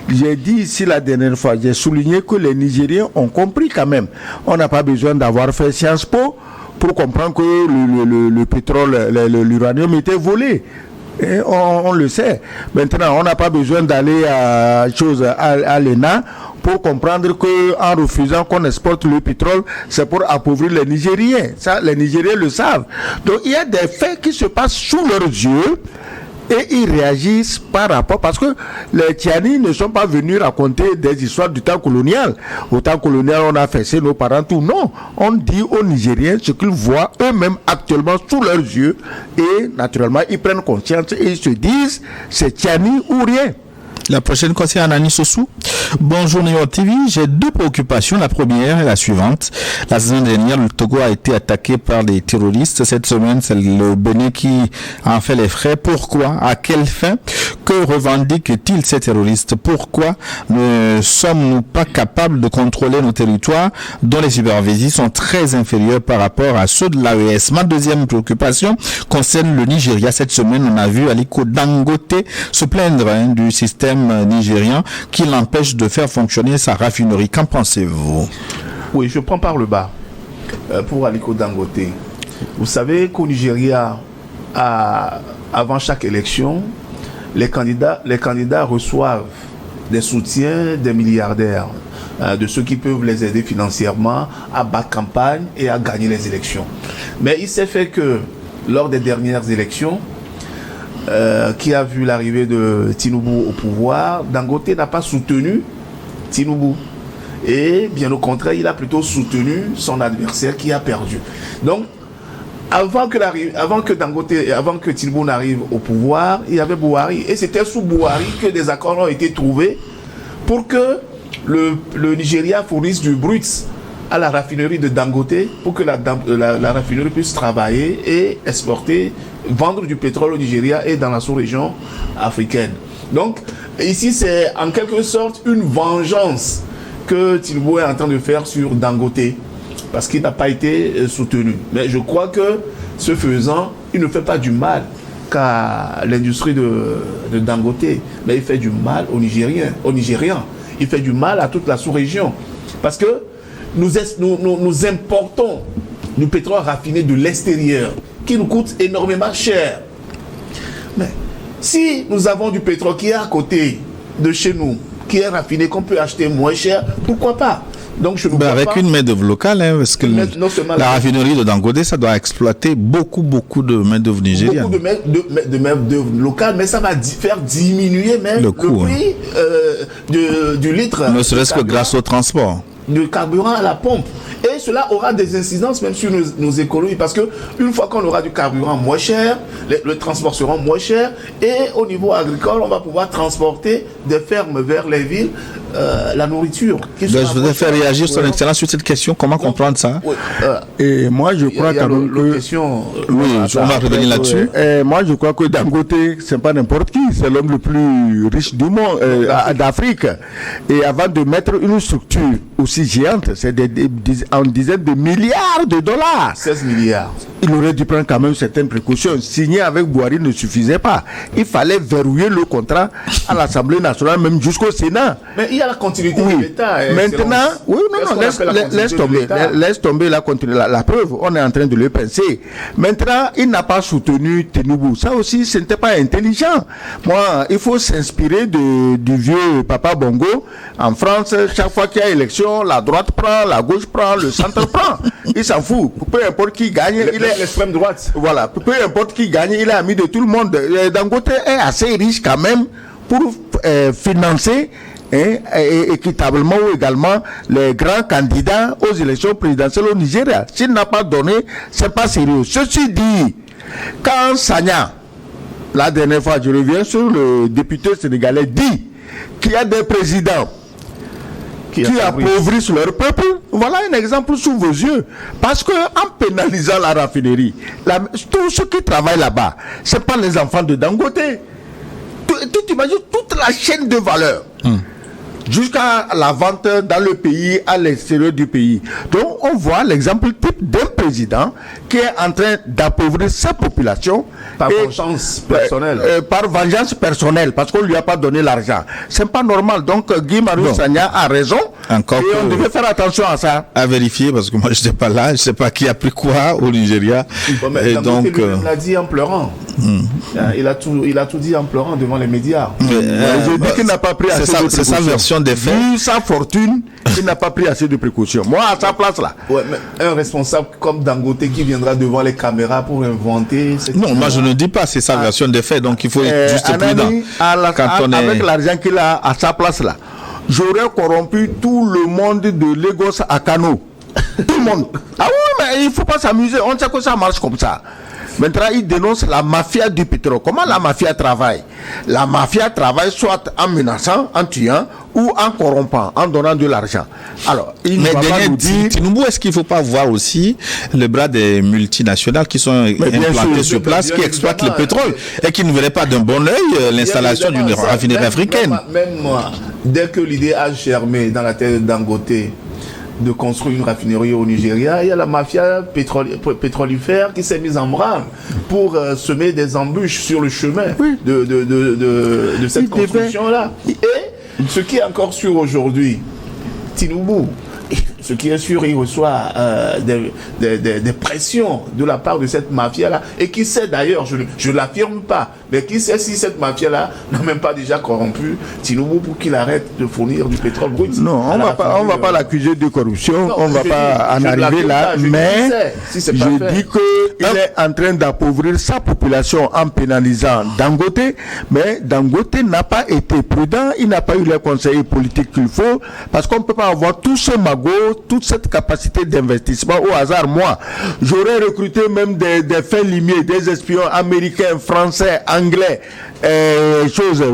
J'ai dit ici la dernière fois, j'ai souligné que les Nigériens ont compris quand même. On n'a pas besoin d'avoir fait Sciences Po pour comprendre que le pétrole, l'uranium était volé. Et on le sait. Maintenant, on n'a pas besoin d'aller à l'ENA pour comprendre qu'en refusant qu'on exporte le pétrole, c'est pour appauvrir les Nigériens. Ça, les Nigériens le savent. Donc, il y a des faits qui se passent sous leurs yeux et ils réagissent par rapport, parce que les Tiani ne sont pas venus raconter des histoires du temps colonial. Au temps colonial, on a fessé nos parents, tout. Non, on dit aux Nigériens ce qu'ils voient eux-mêmes actuellement sous leurs yeux et naturellement, ils prennent conscience et ils se disent c'est Tiani ou rien. La prochaine concerne Nani Sossou. Bonjour New York TV, j'ai deux préoccupations. La première est la suivante. La semaine dernière, le Togo a été attaqué par des terroristes. Cette semaine, c'est le Bénin qui en fait les frais. Pourquoi? À quelle fin? Que revendiquent-ils ces terroristes? Pourquoi ne sommes-nous pas capables de contrôler nos territoires dont les superficies sont très inférieures par rapport à ceux de l'AES? Ma deuxième préoccupation concerne le Nigeria. Cette semaine, on a vu Aliko Dangote se plaindre du système nigérian qui l'empêche de faire fonctionner sa raffinerie. Qu'en pensez-vous? Oui, je prends par le bas pour Aliko Dangote. Vous savez qu'au Nigeria, avant chaque élection, les candidats reçoivent des soutiens des milliardaires, de ceux qui peuvent les aider financièrement à battre campagne et à gagner les élections. Mais il s'est fait que lors des dernières élections, qui a vu l'arrivée de Tinubu au pouvoir, Dangote n'a pas soutenu Tinubu. Et bien au contraire, il a plutôt soutenu son adversaire qui a perdu. Donc, avant que Tinubu n'arrive au pouvoir, il y avait Buhari. Et c'était sous Buhari que des accords ont été trouvés pour que le Nigeria fournisse du brut à la raffinerie de Dangote pour que la raffinerie puisse travailler et exporter, vendre du pétrole au Nigeria et dans la sous-région africaine. Donc, ici, c'est en quelque sorte une vengeance que Tinubu est en train de faire sur Dangote, parce qu'il n'a pas été soutenu. Mais je crois que, ce faisant, il ne fait pas du mal qu'à l'industrie de Dangote, mais il fait du mal aux Nigériens. Il fait du mal à toute la sous-région. Parce que nous importons du pétrole raffiné de l'extérieur, qui nous coûte énormément cher. Mais si nous avons du pétrole qui est à côté de chez nous, qui est raffiné, qu'on peut acheter moins cher, pourquoi pas? Donc je ne vois avec pas une main-d'œuvre locale, parce que la raffinerie de Dangote, ça doit exploiter beaucoup de main-d'œuvre nigérienne. Beaucoup de main-d'œuvre locale, mais ça va faire diminuer même le prix du litre. Ne serait-ce que grâce au transport. De carburant à la pompe. Et cela aura des incidences même sur nos économies, parce que une fois qu'on aura du carburant moins cher, le transport sera moins cher, et au niveau agricole, on va pouvoir transporter des fermes vers les villes la nourriture. Je voudrais faire réagir son excellence sur cette question. Comment comprendre ça? Oui, et moi je crois que on va revenir là-dessus. Moi je crois que Dangote, c'est pas n'importe qui, c'est l'homme le plus riche du monde, d'Afrique. Et avant de mettre une structure aussi géante, c'est en dizaines de milliards de dollars. 16 milliards. Il aurait dû prendre quand même certaines précautions. Signer avec Buhari ne suffisait pas. Il fallait verrouiller le contrat à l'Assemblée nationale, même jusqu'au Sénat. Mais il y a la continuité de l'État. Maintenant, laisse tomber la preuve. On est en train de le penser. Maintenant, il n'a pas soutenu Tinubu. Ça aussi, ce n'était pas intelligent. Moi, il faut s'inspirer du vieux Papa Bongo. En France, chaque fois qu'il y a élection, la droite prend, la gauche prend, le centre prend. Il s'en fout. Peu importe qui gagne, il est l'extrême droite. Voilà. Peu importe qui gagne, il est ami de tout le monde. Dangote est assez riche quand même pour financer équitablement ou également les grands candidats aux élections présidentielles au Nigeria. S'il n'a pas donné, c'est pas sérieux. Ceci dit, quand Sagna, la dernière fois, je reviens sur le député sénégalais, dit qu'il y a des présidents qui appauvrissent leur peuple, voilà un exemple sous vos yeux. Parce que en pénalisant la raffinerie, tous ceux qui travaillent là-bas, c'est pas les enfants de Dangote. Tu t'imagines toute la chaîne de valeur. jusqu'à la vente dans le pays, à l'extérieur du pays. Donc on voit l'exemple type d'un président qui est en train d'appauvrir sa population par vengeance personnelle. Par vengeance personnelle, parce qu'on ne lui a pas donné l'argent. C'est pas normal. Donc Guy Marius Sagna a raison. Encore et on devait faire attention à ça. À vérifier, parce que moi je n'étais pas là, je ne sais pas qui a pris quoi au Nigeria. Et donc lui-même l'a dit en pleurant. Il a tout dit en pleurant devant les médias. Je dis qu'il n'a pas pris assez de précautions. C'est sa version des faits. Vu sa fortune, il n'a pas pris assez de précautions. Moi, à sa place là. Ouais, mais un responsable comme Dangote qui viendra devant les caméras pour inventer. Non, moi je ne dis pas, c'est sa version des faits, donc il faut être juste prudent. Avec l'argent qu'il a à sa place là, j'aurais corrompu tout le monde de Lagos à Kano. Tout le monde. Ah oui, mais il ne faut pas s'amuser. On sait que ça marche comme ça. Maintenant, il dénonce la mafia du pétrole. Comment la mafia travaille? La mafia travaille soit en menaçant, en tuant, ou en corrompant, en donnant de l'argent. Alors, il ne va pas nous dire... Tinubu, est-ce qu'il ne faut pas voir aussi le bras des multinationales qui sont implantées sur place, qui exploitent le pétrole, et qui ne verraient pas d'un bon œil l'installation d'une raffinerie africaine? Même moi, dès que l'idée a germé dans la tête de Dangote de construire une raffinerie au Nigeria, il y a la mafia pétrolifère qui s'est mise en branle pour semer des embûches sur le chemin de cette construction-là. Et ce qui est encore sûr aujourd'hui, Tinubu, ce qui est sûr, il reçoit des pressions de la part de cette mafia-là, et qui sait d'ailleurs, je ne l'affirme pas, mais qui sait si cette mafia-là n'a même pas déjà corrompu Tinubu pour qu'il arrête de fournir du pétrole brut. Non, on ne va pas l'accuser de corruption, on ne va pas en arriver là, mais je dis qu'il est en train d'appauvrir sa population en pénalisant Dangote, mais Dangote n'a pas été prudent, il n'a pas eu les conseillers politiques qu'il faut, parce qu'on ne peut pas avoir tout ce magot, toute cette capacité d'investissement au hasard. Moi, j'aurais recruté même des fins limiers, des espions américains, français, anglais,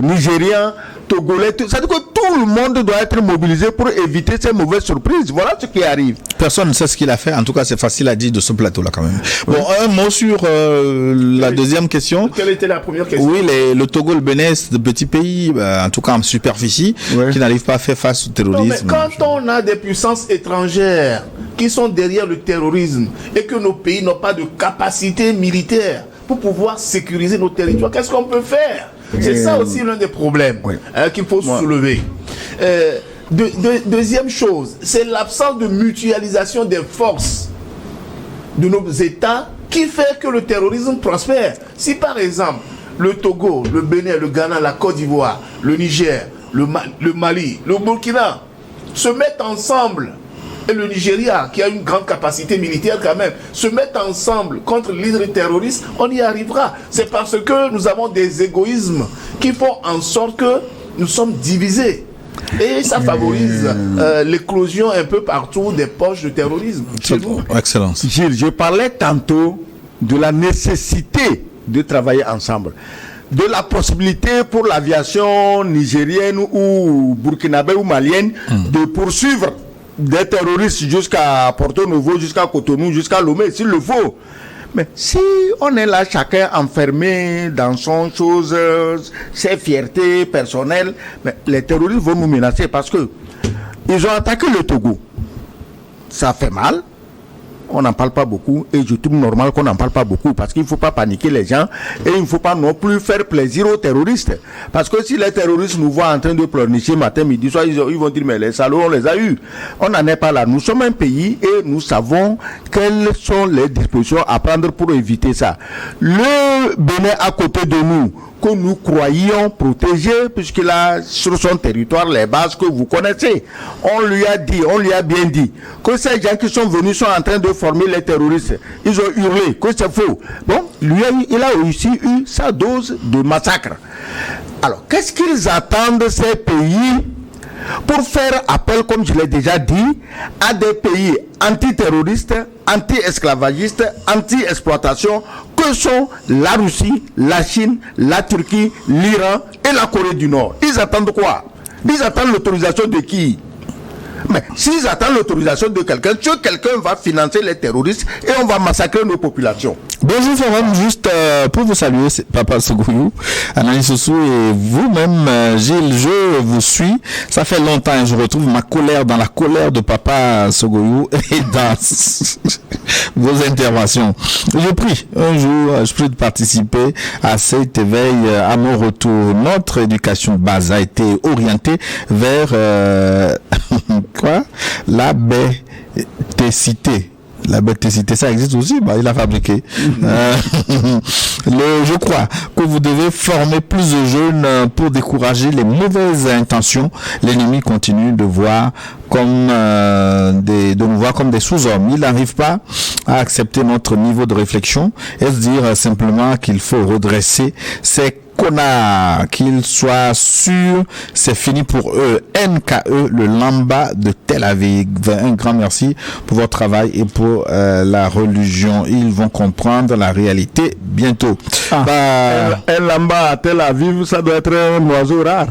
nigériens, togolais. C'est-à-dire que tout le monde doit être mobilisé pour éviter ces mauvaises surprises. Voilà ce qui arrive. Personne ne sait ce qu'il a fait. En tout cas, c'est facile à dire de ce plateau-là quand même. Bon, un mot sur la deuxième question. Quelle était la première question? Oui, le Togo, le Bénin, de petits pays, en tout cas en superficie, qui n'arrivent pas à faire face au terrorisme. Non, mais quand on a des puissances étrangères qui sont derrière le terrorisme et que nos pays n'ont pas de capacité militaire pour pouvoir sécuriser nos territoires, qu'est-ce qu'on peut faire? C'est ça aussi l'un des problèmes qu'il faut soulever. Deuxième chose, c'est l'absence de mutualisation des forces de nos États qui fait que le terrorisme prospère. Si par exemple, le Togo, le Bénin, le Ghana, la Côte d'Ivoire, le Niger, le Mali, le Burkina se mettent ensemble, et le Nigeria, qui a une grande capacité militaire quand même, se mettent ensemble contre l'hydre terroriste, on y arrivera. C'est parce que nous avons des égoïsmes qui font en sorte que nous sommes divisés. Et ça favorise l'éclosion un peu partout des poches de terrorisme. Excellence. Gilles, je parlais tantôt de la nécessité de travailler ensemble, de la possibilité pour l'aviation nigérienne ou burkinabé ou malienne de poursuivre des terroristes jusqu'à Porto Novo, jusqu'à Cotonou, jusqu'à Lomé, s'il le faut. Mais si on est là, chacun enfermé dans son chose, ses fiertés personnelles, mais les terroristes vont nous menacer parce que ils ont attaqué le Togo. Ça fait mal. On n'en parle pas beaucoup et je trouve normal qu'on n'en parle pas beaucoup parce qu'il ne faut pas paniquer les gens et il ne faut pas non plus faire plaisir aux terroristes. Parce que si les terroristes nous voient en train de pleurnicher matin, midi, soir, ils vont dire mais les salauds on les a eus. On n'en est pas là. Nous sommes un pays et nous savons quelles sont les dispositions à prendre pour éviter ça. Le Bénin à côté de nous, que nous croyions protéger, puisqu'il a sur son territoire les bases que vous connaissez. On lui a dit, on lui a bien dit, que ces gens qui sont venus sont en train de former les terroristes. Ils ont hurlé que c'est faux. Bon, il a aussi eu sa dose de massacre. Alors, qu'est-ce qu'ils attendent ces pays pour faire appel, comme je l'ai déjà dit, à des pays antiterroristes, anti-esclavagistes, anti-exploitation, que sont la Russie, la Chine, la Turquie, l'Iran et la Corée du Nord. Ils attendent quoi? Ils attendent l'autorisation de qui? Mais s'ils attendent l'autorisation de quelqu'un va financer les terroristes et on va massacrer nos populations. Bonjour Forum, juste pour vous saluer, c'est Papa Sogoyou, Anani Sossou et vous-même, Gilles, je vous suis. Ça fait longtemps que je retrouve ma colère dans la colère de Papa Sogoyou et dans vos interventions. Je prie un jour, je prie de participer à cet éveil à mon retour. Notre éducation de base a été orientée vers la bénédicité. La bénédicité, ça existe aussi, il a fabriqué. Je crois que vous devez former plus de jeunes pour décourager les mauvaises intentions. L'ennemi continue de voir comme de nous voir comme des sous-hommes. Il n'arrive pas à accepter notre niveau de réflexion et se dire simplement qu'il faut redresser ces connards, qu'ils soient sûrs, c'est fini pour eux. NKE, le Lamba de Tel Aviv. Un grand merci pour votre travail et pour la religion. Ils vont comprendre la réalité bientôt. Un Lamba à Tel Aviv, ça doit être un oiseau rare.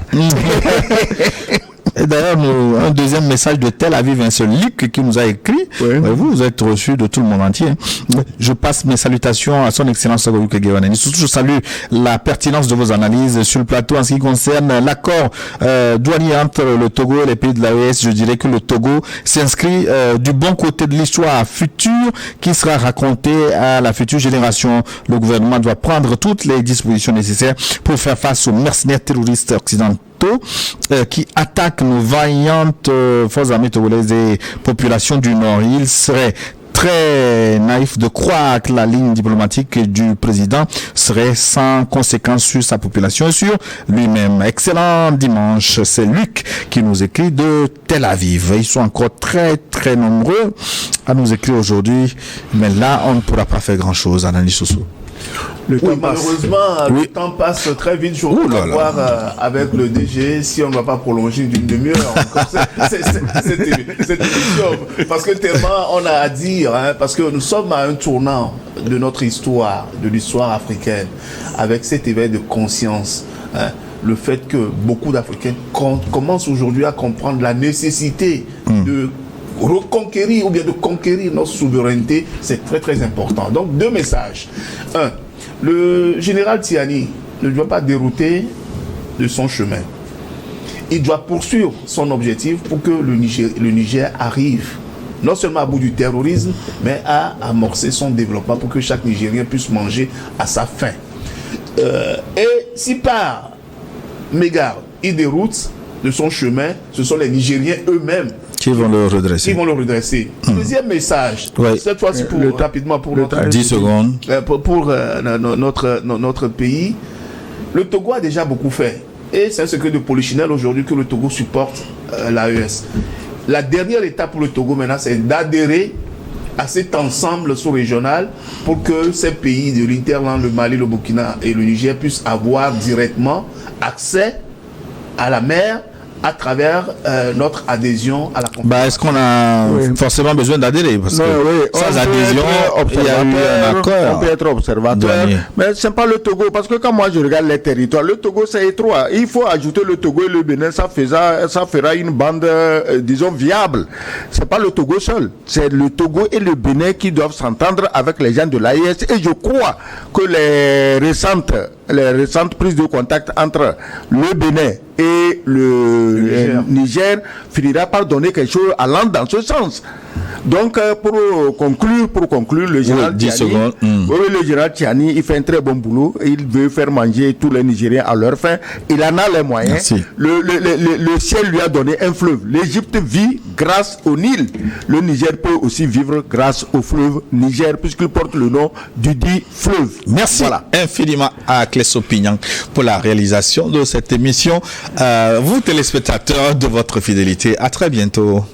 Et d'ailleurs, un deuxième message de Tel Aviv, un seul Luc qui nous a écrit. Oui. Vous êtes reçus de tout le monde entier. Je passe mes salutations à son excellence Sogoyou Kegewanani. Surtout, je salue la pertinence de vos analyses sur le plateau en ce qui concerne l'accord douanier entre le Togo et les pays de l'AES. Je dirais que le Togo s'inscrit du bon côté de l'histoire future qui sera racontée à la future génération. Le gouvernement doit prendre toutes les dispositions nécessaires pour faire face aux mercenaires terroristes occidentaux qui attaquent nos vaillantes forces armées togolaises et populations du Nord. Il serait très naïf de croire que la ligne diplomatique du président serait sans conséquence sur sa population et sur lui-même. Excellent dimanche. C'est Luc qui nous écrit de Tel Aviv. Ils sont encore très très nombreux à nous écrire aujourd'hui, mais là on ne pourra pas faire grand-chose. Anani Sossou. Malheureusement, le temps passe très vite. Je vais voir avec le DG si on ne va pas prolonger d'une demi-heure encore cette émission. Parce que tellement on a à dire, parce que nous sommes à un tournant de notre histoire, de l'histoire africaine, avec cet éveil de conscience. Le fait que beaucoup d'Africains commencent aujourd'hui à comprendre la nécessité de reconquérir ou bien de conquérir notre souveraineté, c'est très très important. Donc 2 messages. 1. Le général Tiani ne doit pas dérouter de son chemin. Il doit poursuivre son objectif pour que le Niger arrive non seulement à bout du terrorisme, mais à amorcer son développement pour que chaque Nigérien puisse manger à sa faim. Et si par mégarde il déroute de son chemin, ce sont les Nigériens eux-mêmes qui vont le redresser. Deuxième message, cette fois-ci rapidement pour notre 10 secondes. Pour notre pays. Le Togo a déjà beaucoup fait. Et c'est un secret de polichinelle aujourd'hui que le Togo supporte l'AES. La dernière étape pour le Togo maintenant, c'est d'adhérer à cet ensemble sous-régional pour que ces pays de l'Interland, le Mali, le Burkina et le Niger puissent avoir directement accès à la mer à travers notre adhésion à la conférence. Est-ce qu'on a forcément besoin d'adhérer? Parce que sans adhésion, il y a eu un accord. On peut être observateur, mais ce n'est pas le Togo. Parce que quand moi je regarde les territoires, le Togo c'est étroit. Il faut ajouter le Togo et le Bénin, ça fera une bande, disons, viable. Ce n'est pas le Togo seul. C'est le Togo et le Bénin qui doivent s'entendre avec les gens de l'AES. Et je crois que les récentes prises de contact entre le Bénin et le Niger finira par donner quelque chose allant dans ce sens. Donc, pour conclure, le général Tiani, le général Tiani, il fait un très bon boulot. Il veut faire manger tous les Nigériens à leur faim. Il en a les moyens. Le ciel lui a donné un fleuve. L'Égypte vit grâce au Nil. Le Niger peut aussi vivre grâce au fleuve Niger, puisqu'il porte le nom du dit fleuve. Merci infiniment à Cléso Pignan pour la réalisation de cette émission. Vous, téléspectateurs, de votre fidélité. À très bientôt.